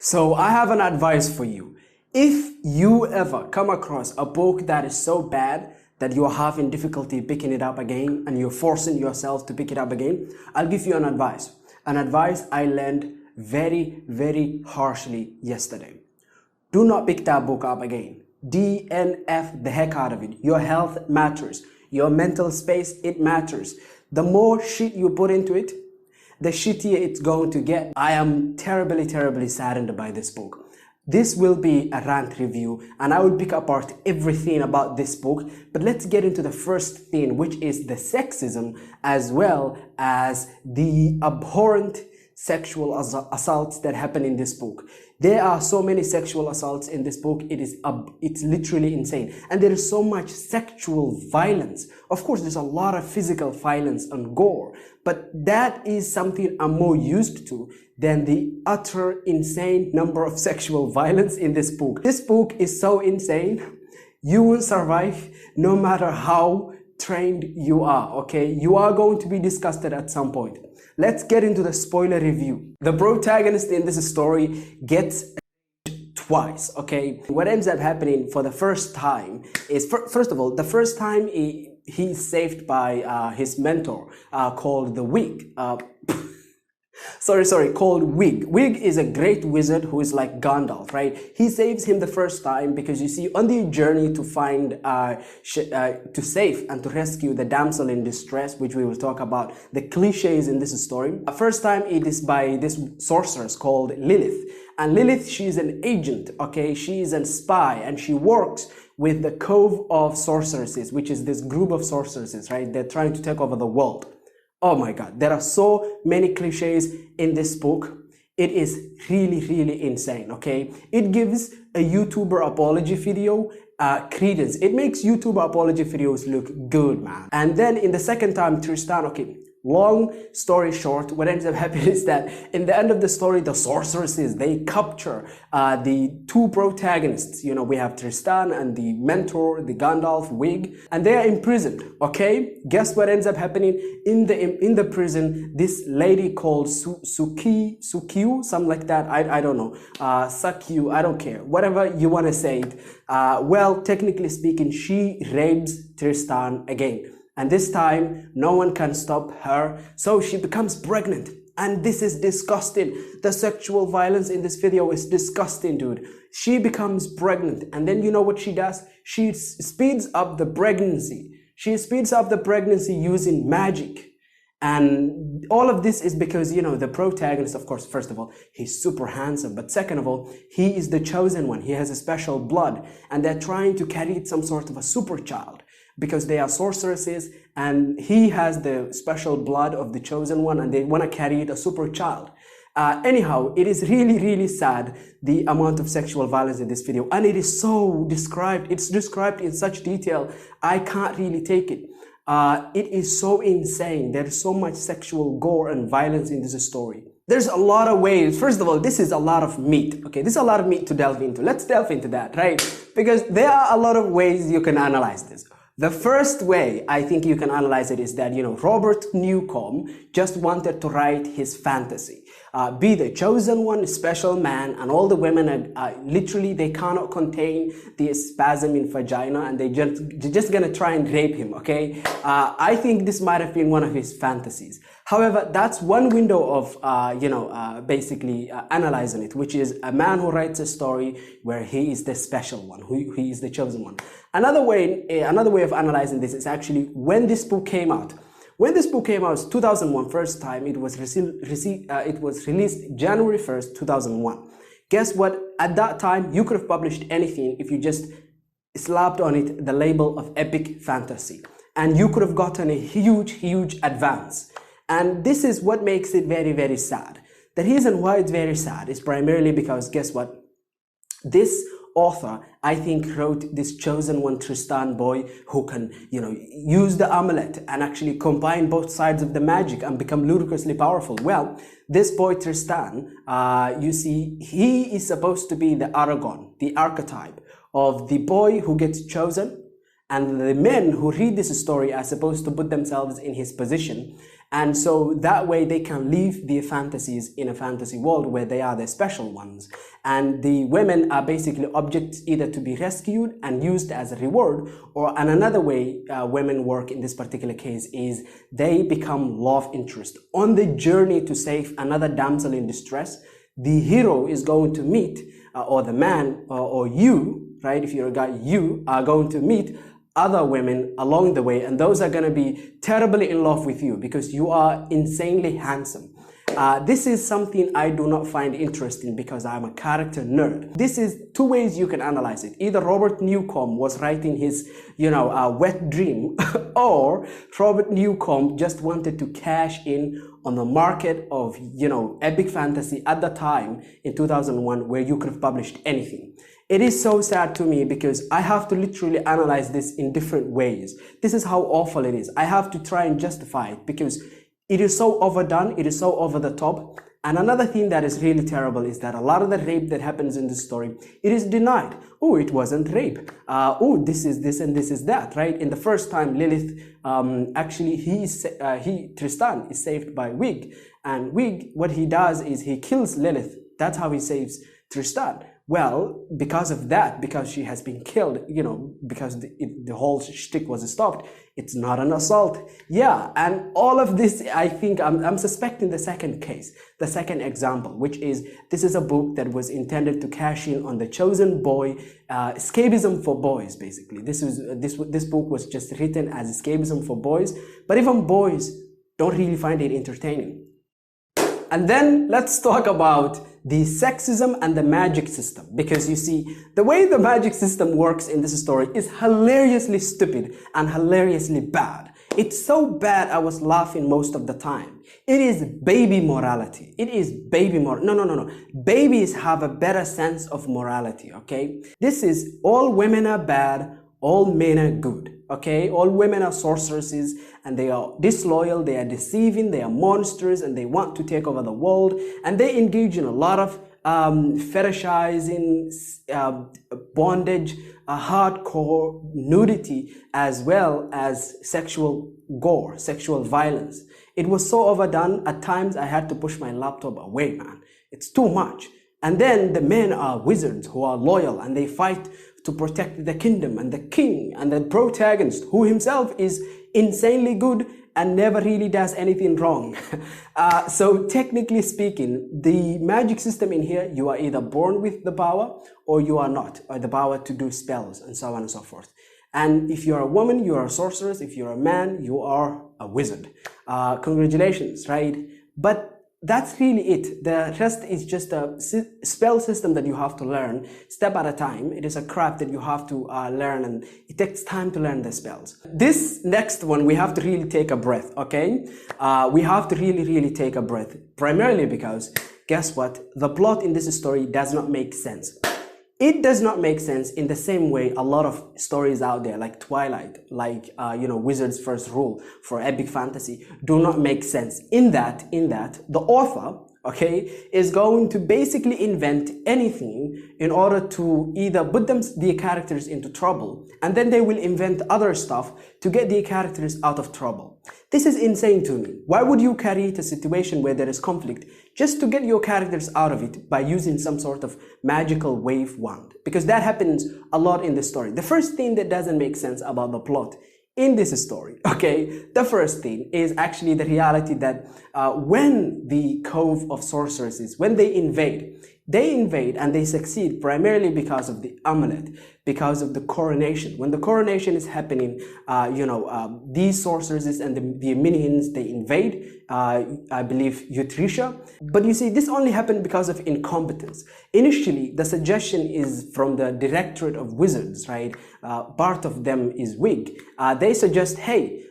So I have an advice for you. If you ever come across a book that is so bad that you're having difficulty picking it up again and you're forcing yourself to pick it up again, I'll give you an advice. An advice I learned very, very harshly yesterday. Do not pick that book up again. DNF the heck out of it. Your health matters. Your mental space, it matters. The more shit you put into it, the shittier it's going to get. I am terribly, terribly saddened by this book. This will be a rant review and I will pick apart everything about this book, but let's get into the first thing, which is the sexism as well as the abhorrent sexual assaults that happen in this book. There are so many sexual assaults in this book. It's literally insane. And there is so much sexual violence. Of course, there's a lot of physical violence and gore, but that is something I'm more used to than the utter insane number of sexual violence in this book. This book is so insane, you will survive no matter how trained you are, okay? You are going to be disgusted at some point. Let's get into the spoiler review. The protagonist in this story gets twice, okay? What ends up happening for the first time is, first of all, the first time he's saved by his mentor called the Wig. Called Wig. Wig is a great wizard who is like Gandalf, right? He saves him the first time because you see on the journey to find, to save and to rescue the damsel in distress, which we will talk about, the cliches in this story. First time it is by this sorceress called Lilith. And Lilith, she is an agent, okay? She is a spy and she works with the Cove of Sorceresses, which is this group of sorceresses, right? They're trying to take over the world. Oh my God, there are so many cliches in this book. It is really, really insane, okay? It gives a YouTuber apology video credence. It makes YouTuber apology videos look good, man. And then in the second time, Tristan, okay, long story short, what ends up happening is that in the end of the story, the sorceresses, they capture the two protagonists. You know, we have Tristan and the mentor, the Gandalf Wig, and they are imprisoned, okay? Guess what ends up happening? In the prison, this lady called Sukiu, something like that, I don't know, Sakiu, I don't care, whatever you want to say it. Well, technically speaking, she rapes Tristan again. And this time, no one can stop her, so she becomes pregnant. And this is disgusting. The sexual violence in this video is disgusting, dude. She becomes pregnant, and then you know what she does? She speeds up the pregnancy. She speeds up the pregnancy using magic. And all of this is because, you know, the protagonist, of course, first of all, he's super handsome. But second of all, he is the chosen one. He has a special blood. And they're trying to carry some sort of a super child, because they are sorceresses and he has the special blood of the chosen one and they want to carry it a super child. Anyhow, it is really, really sad, the amount of sexual violence in this video. And it is so described. It's described in such detail. I can't really take it. It is so insane. There is so much sexual gore and violence in this story. There's a lot of ways. First of all, this is a lot of meat. Okay, this is a lot of meat to delve into. Let's delve into that, right? Because there are a lot of ways you can analyze this. The first way I think you can analyze it is that, you know, Robert Newcomb just wanted to write his fantasy. Be the chosen one, special man, and all the women are literally, they cannot contain the spasm in vagina and they're just gonna try and rape him, okay? I think this might have been one of his fantasies. However, that's one window of, basically analyzing it, which is a man who writes a story where he is the special one, he is the chosen one. Another way of analyzing this is actually when this book came out. When this book came out, 2001, first time, it was released January 1st, 2001. Guess what? At that time, you could have published anything if you just slapped on it the label of epic fantasy. And you could have gotten a huge, huge advance. And this is what makes it very, very sad. The reason why it's very sad is primarily because, guess what? This author, I think, wrote this chosen one Tristan boy who can, you know, use the amulet and actually combine both sides of the magic and become ludicrously powerful. Well, this boy Tristan, you see, he is supposed to be the Aragon, the archetype of the boy who gets chosen, and the men who read this story are supposed to put themselves in his position And so that way they can live their fantasies in a fantasy world where they are the special ones. And the women are basically objects either to be rescued and used as a reward, and another way women work in this particular case is they become love interest. On the journey to save another damsel in distress, the hero is going to meet, or the man, or you, right? If you're a guy, you are going to meet other women along the way, and those are going to be terribly in love with you because you are insanely handsome. This is something I do not find interesting because I'm a character nerd. This is two ways you can analyze it. Either Robert Newcomb was writing his, wet dream, or Robert Newcomb just wanted to cash in on the market of, epic fantasy at the time in 2001 where you could have published anything. It is so sad to me because I have to literally analyze this in different ways. This is how awful it is. I have to try and justify it because it is so overdone, it is so over the top. And another thing that is really terrible is that a lot of the rape that happens in this story, it is denied. Oh, it wasn't rape. Oh, this is this and this is that, right? In the first time, Lilith, Tristan is saved by Wig. And Wig, what he does is he kills Lilith. That's how he saves Tristan. Well, because of that, because she has been killed, because the whole shtick was stopped, it's not an assault. Yeah, and all of this, I think, I'm suspecting the second case, the second example, which is, this is a book that was intended to cash in on the chosen boy, escapism for boys, basically. This book was just written as escapism for boys, but even boys don't really find it entertaining. And then let's talk about the sexism and the magic system, because you see, the way the magic system works in this story is hilariously stupid and hilariously bad. It's so bad I was laughing most of the time. It is baby morality. It is baby No. Babies have a better sense of morality, okay? This is all women are bad, all men are good. Okay, all women are sorceresses and they are disloyal, they are deceiving, they are monsters and they want to take over the world, and they engage in a lot of fetishizing, bondage, hardcore nudity, as well as sexual gore, sexual violence. It was so overdone, at times I had to push my laptop away, man. It's too much. And then the men are wizards who are loyal and they fight to protect the kingdom and the king, and the protagonist who himself is insanely good and never really does anything wrong. So technically speaking, the magic system in here, you are either born with the power or you are not, or the power to do spells and so on and so forth. And if you're a woman, you are a sorceress. If you're a man, you are a wizard. Congratulations, right? But that's really it. The rest is just a spell system that you have to learn step at a time. It is a craft that you have to learn, and it takes time to learn the spells. This next one, we have to really take a breath, okay? We have to really take a breath, primarily because, guess what? The plot in this story does not make sense. It does not make sense in the same way a lot of stories out there, like Twilight, like, Wizard's First Rule for epic fantasy, do not make sense. In that, the author, okay, is going to basically invent anything in order to either put their characters into trouble, and then they will invent other stuff to get their characters out of trouble. This is insane to me. Why would you create a situation where there is conflict just to get your characters out of it by using some sort of magical wave wand? Because that happens a lot in the story. The first thing that doesn't make sense about the plot in this story, okay, the first thing is actually the reality that when the Cove of Sorceresses, when they invade and they succeed primarily because of the amulet, because of the coronation. When the coronation is happening, these sorceresses and the minions, they invade, I believe, Utrecia. But you see, this only happened because of incompetence. Initially, the suggestion is from the Directorate of Wizards, right? Part of them is Wig. They suggest, hey,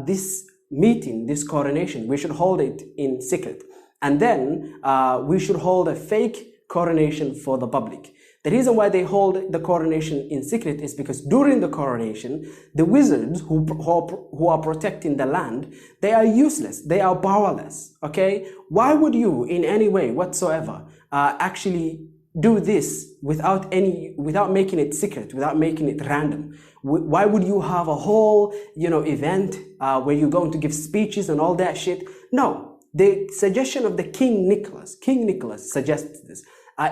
this meeting, this coronation, we should hold it in secret. And then we should hold a fake coronation for the public. The reason why they hold the coronation in secret is because during the coronation, the wizards who are protecting the land, they are useless, they are powerless, okay? Why would you in any way whatsoever actually do this without making it secret, without making it random? Why would you have a whole, event where you're going to give speeches and all that shit? No, the suggestion of the King Nicholas suggests this.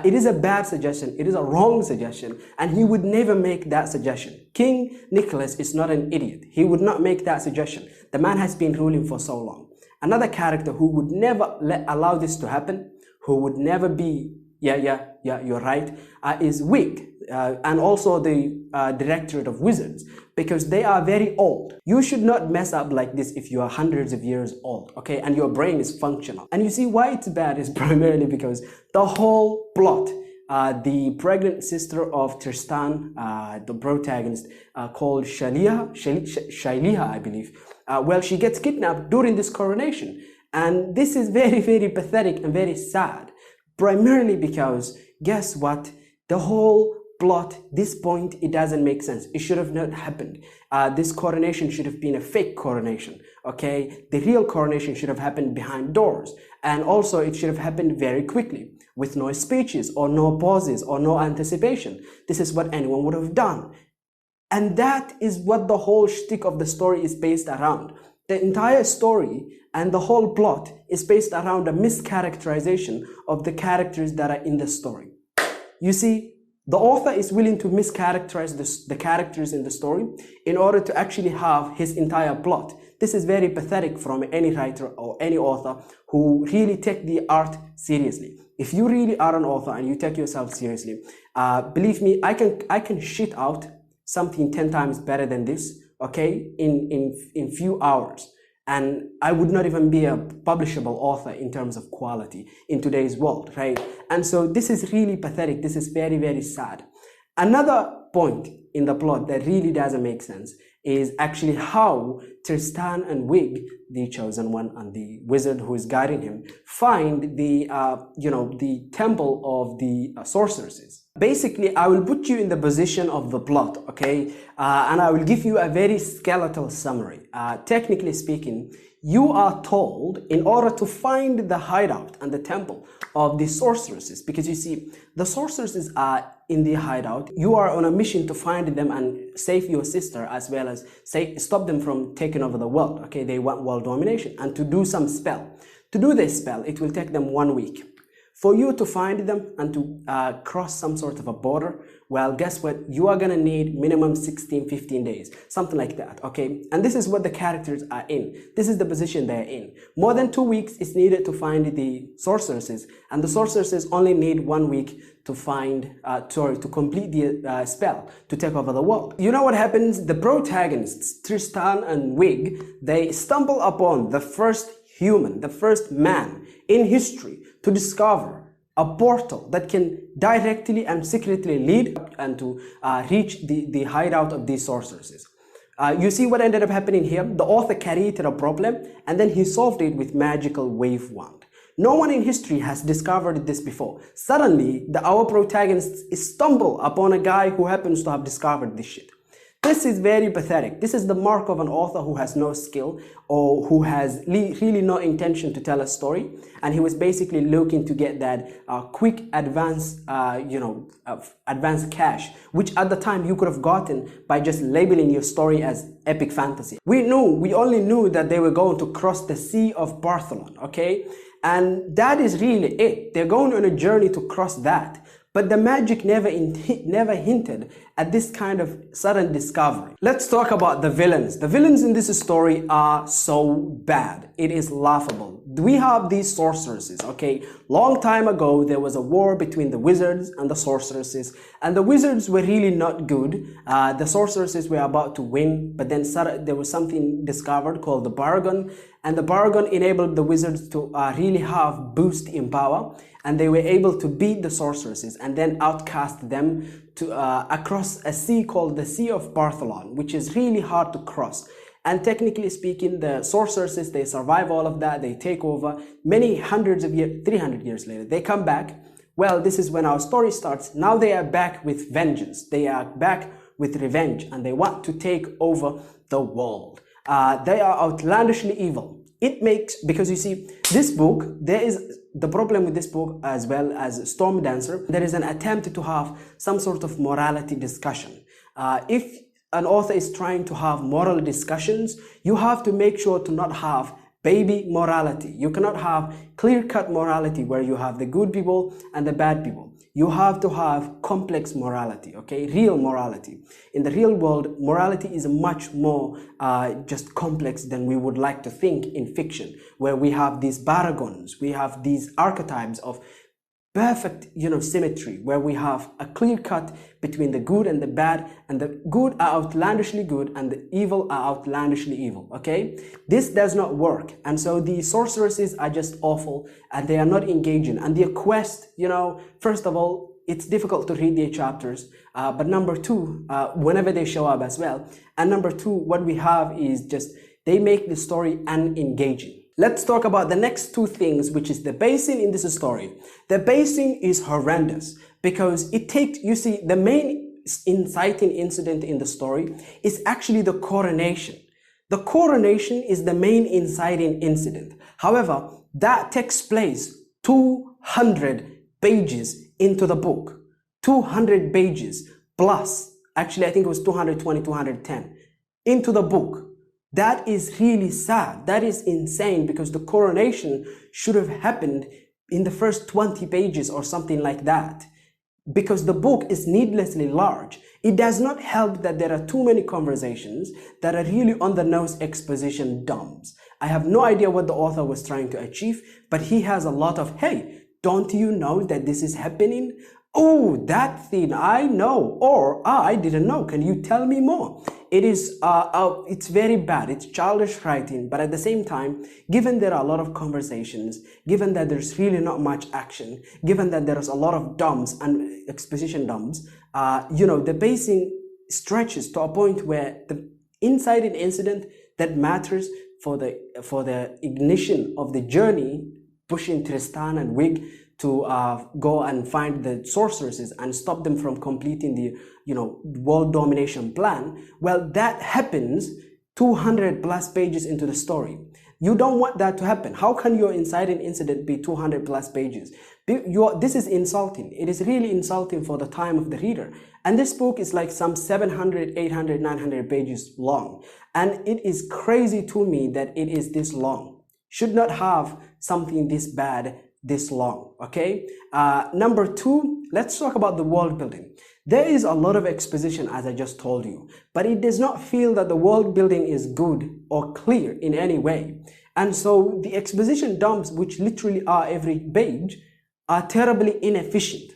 It is a bad suggestion. It is a wrong suggestion, and he would never make that suggestion. King Nicholas is not an idiot. He would not make that suggestion. The man has been ruling for so long. Another character who would never allow this to happen, who would never be, you're right, is Wig, and also the Directorate of Wizards, because they are very old. You should not mess up like this if you are hundreds of years old, okay, and your brain is functional. And you see why it's bad is primarily because the whole plot, the pregnant sister of Tristan, the protagonist, called Shayliha, I believe, well, she gets kidnapped during this coronation. And this is very, very pathetic and very sad, primarily because, guess what? The whole plot, this point, it doesn't make sense. It should have not happened. This coronation should have been a fake coronation, okay? The real coronation should have happened behind doors. And also, it should have happened very quickly, with no speeches or no pauses or no anticipation. This is what anyone would have done. And that is what the whole shtick of the story is based around. The entire story and the whole plot is based around a mischaracterization of the characters that are in the story. You see, the author is willing to mischaracterize the characters in the story in order to actually have his entire plot. This is very pathetic from any writer or any author who really take the art seriously. If you really are an author and you take yourself seriously, believe me, I can shit out something 10 times better than this, okay, in few hours. And I would not even be a publishable author in terms of quality in today's world, right? And so this is really pathetic. This is very, very sad. Another point in the plot that really doesn't make sense is actually how Tristan and Wig, the chosen one and the wizard who is guiding him, find the the temple of the sorceresses. Basically, I will put you in the position of the plot, okay, and I will give you a very skeletal summary. Technically speaking, you are told in order to find the hideout and the temple of the sorceresses, because you see, the sorceresses are in the hideout. You are on a mission to find them and save your sister, as well as stop them from taking over the world. Okay, they want world domination, and to do some spell. To do this spell, it will take them 1 week. For you to find them and to cross some sort of a border, well, guess what? You are gonna need minimum 16, 15 days, something like that, okay? And this is what the characters are in. This is the position they're in. More than 2 weeks is needed to find the sorceresses, and the sorceresses only need 1 week to find, to complete the spell, to take over the world. You know what happens? The protagonists, Tristan and Wig, they stumble upon the first human, the first man in history to discover a portal that can directly and secretly lead and to reach the hideout of these sorceresses. You see what ended up happening here? The author created a problem and then he solved it with magical wave wand. No one in history has discovered this before. Suddenly, our protagonists stumble upon a guy who happens to have discovered this shit. This is very pathetic. This is the mark of an author who has no skill or who has really no intention to tell a story. And he was basically looking to get that quick advance, advance cash, which at the time you could have gotten by just labeling your story as epic fantasy. We only knew that they were going to cross the Sea of Partholon, okay? And that is really it. They're going on a journey to cross that. But the magic never hinted at this kind of sudden discovery. Let's talk about the villains. The villains in this story are so bad. It is laughable. We have these sorceresses, okay? Long time ago, there was a war between the wizards and the sorceresses, and the wizards were really not good. The sorceresses were about to win, but then there was something discovered called the Baragon, and the Baragon enabled the wizards to really have boost in power, and they were able to beat the sorceresses and then outcast them to across a sea called the Sea of Partholon, which is really hard to cross. And technically speaking, the sorceresses, they survive all of that, they take over. Many hundreds of years, 300 years later, they come back. Well, this is when our story starts. Now they are back with vengeance. They are back with revenge, and they want to take over the world. They are outlandishly evil. It makes, because you see, this book, there is the problem with this book, as well as Storm Dancer, there is an attempt to have some sort of morality discussion. If an author is trying to have moral discussions, you have to make sure to not have baby morality. You cannot have clear-cut morality where you have the good people and the bad people. You have to have complex morality, okay? Real morality. In the real world, morality is much more just complex than we would like to think in fiction, where we have these paragons, we have these archetypes of perfect, symmetry, where we have a clear cut between the good and the bad, and the good are outlandishly good and the evil are outlandishly evil, okay? This does not work, and so the sorceresses are just awful and they are not engaging. And their quest, first of all, it's difficult to read their chapters, but number two, whenever they show up as well, and number two, what we have is just they make the story unengaging. Let's talk about the next two things, which is the Basin in this story. The Basin is horrendous because it takes, the main inciting incident in the story is actually the coronation. The coronation is the main inciting incident. However, that takes place 200 pages into the book. 200 pages plus, actually I think it was 220, 210 into the book. That is really sad. That is insane, because the coronation should have happened in the first 20 pages or something like that, because the book is needlessly large. It does not help that there are too many conversations that are really on the nose exposition dumps. I have no idea what the author was trying to achieve, but he has a lot of, hey, don't you know that this is happening? Oh, that thing I know, or I didn't know. Can you tell me more? It is, it's very bad. It's childish writing, but at the same time, given there are a lot of conversations, given that there's really not much action, given that there's a lot of dumps and exposition dumps, the Basin stretches to a point where the inciting incident that matters for the ignition of the journey, pushing Tristan and Wig to go and find the sorceresses and stop them from completing the world domination plan. Well, that happens 200 plus pages into the story. You don't want that to happen. How can your inciting incident be 200 plus pages? This is insulting. It is really insulting for the time of the reader. And this book is like some 700, 800, 900 pages long. And it is crazy to me that it is this long. Should not have something this bad this long, okay? Number two, let's talk about the world building. There is a lot of exposition, as I just told you, but it does not feel that the world building is good or clear in any way. And so the exposition dumps, which literally are every page, are terribly inefficient.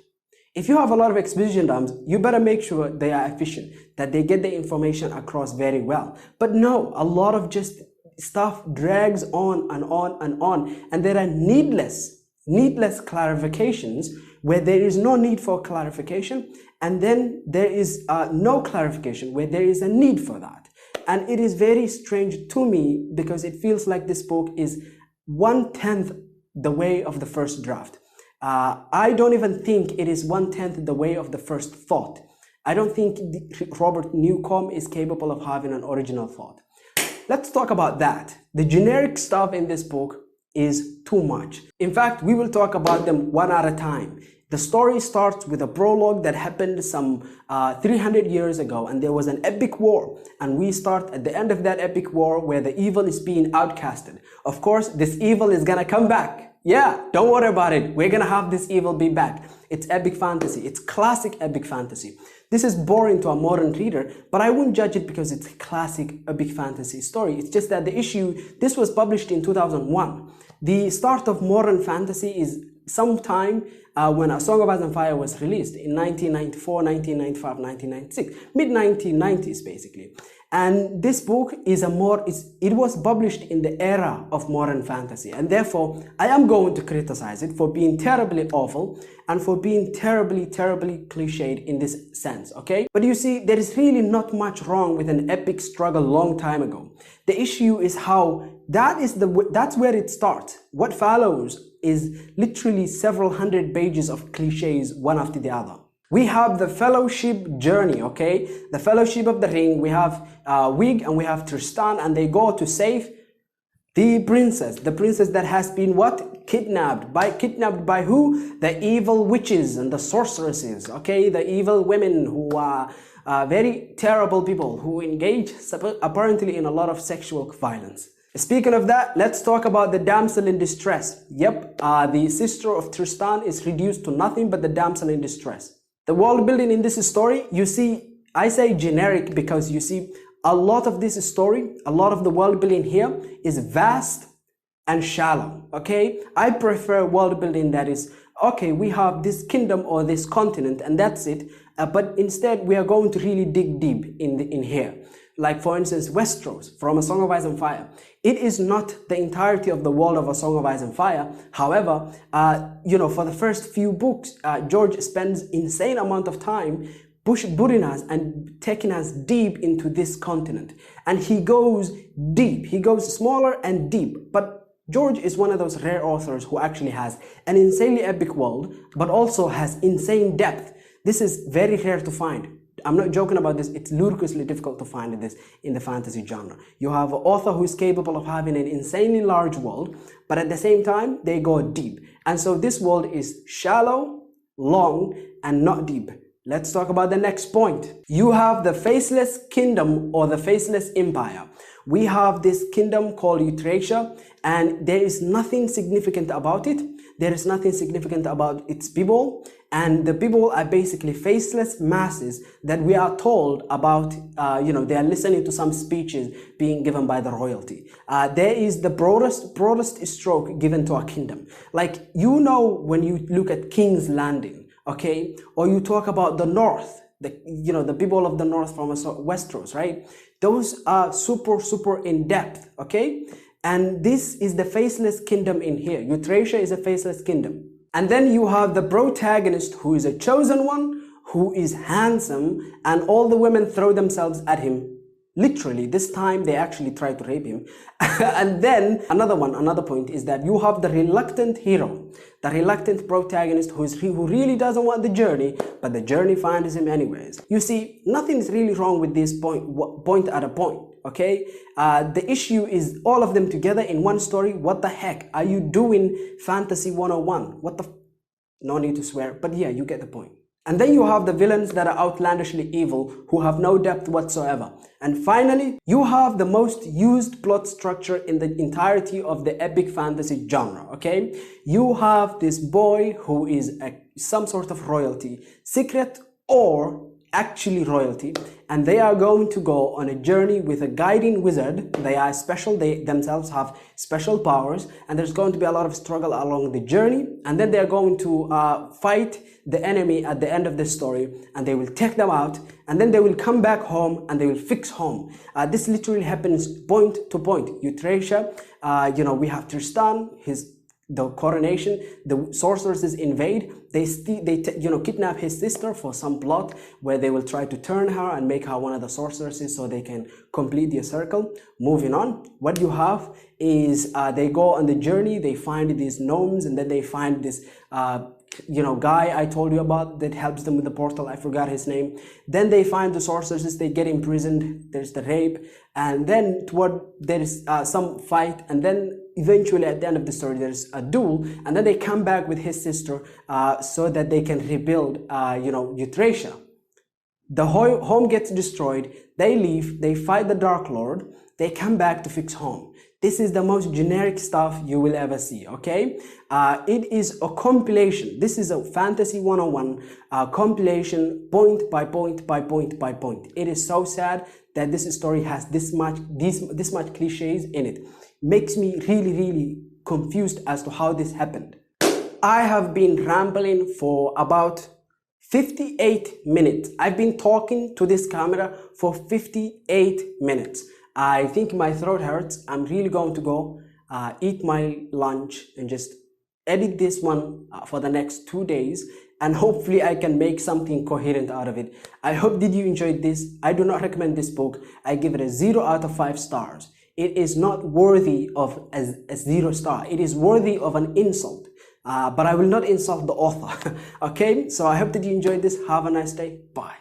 If you have a lot of exposition dumps, you better make sure they are efficient, that they get the information across very well. But no, a lot of just stuff drags on and on and on, and there are needless clarifications where there is no need for clarification, and then there is no clarification where there is a need for that. And it is very strange to me, because it feels like this book is 1/10 the way of the first draft. I don't even think it is 1/10 the way of the first thought. I don't think Robert Newcomb is capable of having an original thought. Let's talk about that. The generic stuff in this book is too much. In fact, we will talk about them one at a time. The story starts with a prologue that happened some 300 years ago, and there was an epic war, and we start at the end of that epic war where the evil is being outcasted. Of course, this evil is gonna come back. Yeah, don't worry about it. We're gonna have this evil be back. It's epic fantasy. It's classic epic fantasy. This is boring to a modern reader, but I wouldn't judge it because it's a classic epic fantasy story. It's just that the issue, this was published in 2001. The start of modern fantasy is sometime when A Song of Ice and Fire was released in 1994, 1995, 1996, mid-1990s basically. And this book is it was published in the era of modern fantasy, and therefore I am going to criticize it for being terribly awful and for being terribly cliched in this sense, okay? But you see, there is really not much wrong with an epic struggle long time ago. The issue is how that's where it starts. What follows is literally several hundred pages of cliches one after the other. We have the Fellowship journey, okay? The Fellowship of the Ring. We have Wig and we have Tristan, and they go to save The princess that has been what? Kidnapped by who? The evil witches and the sorceresses, okay? The evil women who are very terrible people who engage apparently in a lot of sexual violence. Speaking of that, let's talk about the damsel in distress. Yep, the sister of Tristan is reduced to nothing but the damsel in distress. The world building in this story, you see, I say generic because you see a lot of this story, a lot of the world building here is vast and shallow, okay? I prefer world building that is, okay, we have this kingdom or this continent and that's it, but instead we are going to really dig deep in here. Like for instance, Westeros from A Song of Ice and Fire. It is not the entirety of the world of A Song of Ice and Fire. However, you know, for the first few books, George spends insane amount of time putting us and taking us deep into this continent. And he goes deep. He goes smaller and deep. But George is one of those rare authors who actually has an insanely epic world, but also has insane depth. This is very rare to find. I'm not joking about this. It's ludicrously difficult to find this in the fantasy genre. You have an author who is capable of having an insanely large world, but at the same time, they go deep. And so this world is shallow, long, and not deep. Let's talk about the next point. You have the Faceless Kingdom or the Faceless Empire. We have this kingdom called Eutracia, and there is nothing significant about it. There is nothing significant about its people, and the people are basically faceless masses that we are told about, you know, they are listening to some speeches being given by the royalty. There is the broadest stroke given to our kingdom. Like, you know, when you look at King's Landing, okay, or you talk about the North, you know, the people of the North from Westeros, right? Those are super in depth, okay? And this is the Faceless Kingdom in here. Eutracia is a Faceless Kingdom. And then you have the protagonist who is a chosen one, who is handsome, and all the women throw themselves at him. Literally, this time they actually try to rape him. And then another point is that you have the reluctant hero, the reluctant protagonist who really doesn't want the journey, but the journey finds him anyways. You see, nothing is really wrong with this point at a point, okay? The issue is all of them together in one story. What the heck are you doing? Fantasy 101. What the no need to swear, but yeah, you get the point. And then you have the villains that are outlandishly evil, who have no depth whatsoever. And finally, you have the most used plot structure in the entirety of the epic fantasy genre, okay? You have this boy who is some sort of royalty, secret or actually royalty, and they are going to go on a journey with a guiding wizard. They are special, they themselves have special powers, and there's going to be a lot of struggle along the journey, and then they're going to fight the enemy at the end of the story, and they will take them out, and then they will come back home and they will fix home. This literally happens point to point. Eutracia, you know, we have Tristan, the coronation, the sorceresses invade, they you know, kidnap his sister for some plot where they will try to turn her and make her one of the sorceresses so they can complete their circle. Moving on, what you have is they go on the journey, they find these gnomes, and then they find this you know, guy I told you about that helps them with the portal. I forgot his name. Then they find the sorceresses, they get imprisoned, there's the rape, and then there is some fight, and then eventually at the end of the story there's a duel, and then they come back with his sister so that they can rebuild you know, Eutracia. The home gets destroyed, they leave, they fight the Dark Lord, they come back to fix home. This is the most generic stuff you will ever see, okay? It is a compilation. This is a Fantasy 101 compilation, point by point by point by point. It is so sad that this story has this much cliches in it. Makes me really confused as to how this happened. I have been rambling for about 58 minutes. I've been talking to this camera for 58 minutes. I think my throat hurts. I'm really going to go eat my lunch and just edit this one for the next 2 days, and hopefully I can make something coherent out of it. I hope that you enjoyed this. I do not recommend this book. I give it a 0 out of 5 stars. It is not worthy of a 0 star. It is worthy of an insult. But I will not insult the author. Okay, so I hope that you enjoyed this. Have a nice day. Bye.